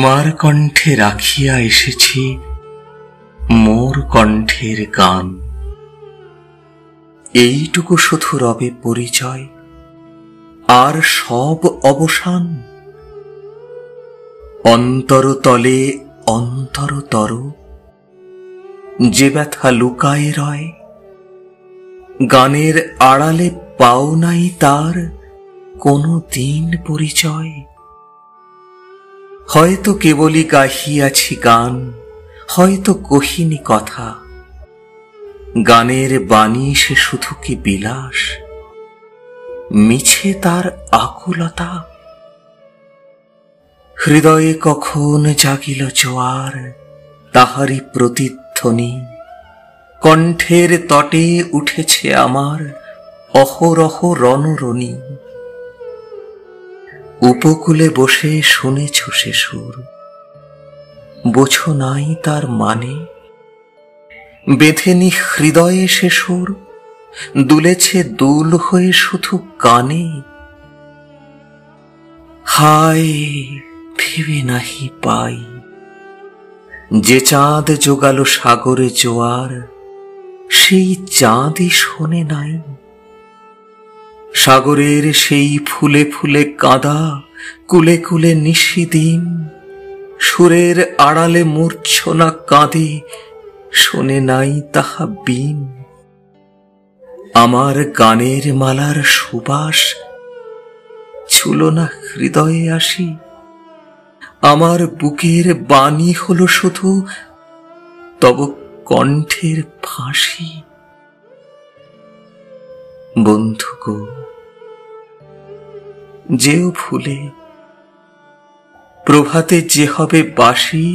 তোমার কণ্ঠে রাখিয়া এসেছি মোর কণ্ঠের গান। এইটুকু শুধু রবে পরিচয়, আর সব অবসান। অন্তরতলে অন্তরতর যে ব্যথা লুকায়ে রয়, গানের আড়ালে পাও নাই তার কোনো দিন পরিচয়। হয়তো কেবলই গাহিয়াছি গান, হয়তো কহিনি কথা। গানের বাণী সে শুধু কি বিলাস, মিছে তার আকুলতা। হৃদয়ে কখন জাগিল জোয়ার, তাহারি প্রতিধ্বনি। কণ্ঠের তটে উঠেছে আমার অহরহ রণরণী। উপকূলে বসে শুনেছ সে সুর, বোঝো নাই তার মানে। বেঁধেনি হৃদয়ে সে সুর, দুলেছে দুল হয়ে শুধু কানে। হায় ভেবে নাহি পাই, যে চাঁদ জোগালো সাগরে জোয়ার, সেই চাঁদই শোনে নাই। সাগরের সেই ফুলে ফুলে কাঁদা, কুলে কুলে নিশিদিন। সুরের আড়ালে মূর্ছনা কাঁদে, শোনে নাই তাহা বীণ। আমার গানের মালার সুবাস ছুলো না হৃদয়ে আসি। আমার বুকের বাণী হলো শুধু তব কণ্ঠের ফাঁসি। বন্ধু গো, যেও ভুলে, প্রভাতে যে হবে বাসি,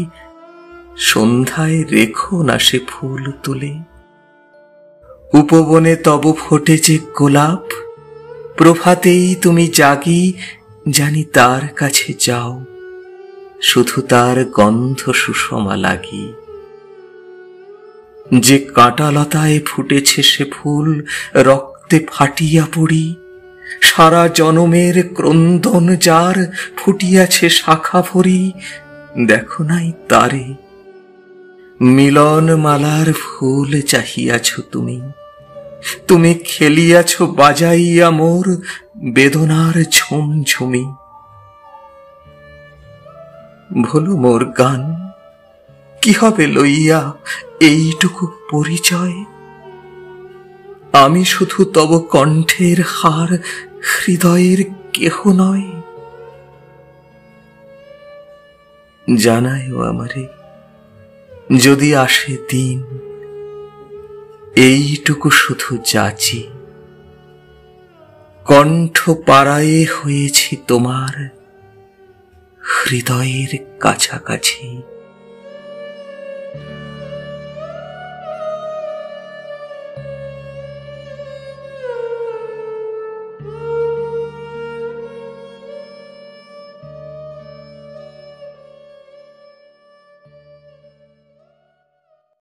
সন্ধ্যায় রেখো না সে ফুল তুলে। উপবনে তব ফোটে যে গোলাপ, প্রভাতেই তুমি জাগি, জানি তার কাছে যাও, শুধু তার গন্ধ সুষমা লাগি। যে কাঁটালতায় ফুটেছে সে ফুল, রক্তে ফাটিয়া পড়ি। সারা জনমের ক্রন্দন যার, ফুটিয়াছে শাখা ভরি। দেখো নাই তারে, মিলন মালার ফুল চাহিয়াছ তুমি। তুমি খেলিয়াছ বাজাইয়া মোর বেদনার ঝুমঝুমি। ভুলো মোর গান, কি হবে লইয়া এইটুকু পরিচয়। আমি শুধু তব কণ্ঠের হার, হৃদয়ের কেহ নয়। জানায়ও আমারে, যদি আসে দিন, এইটুকু শুধু যাচি। কণ্ঠ পাড়ায়ে হয়েছি তোমার, হৃদয়ের কাছাকাছি।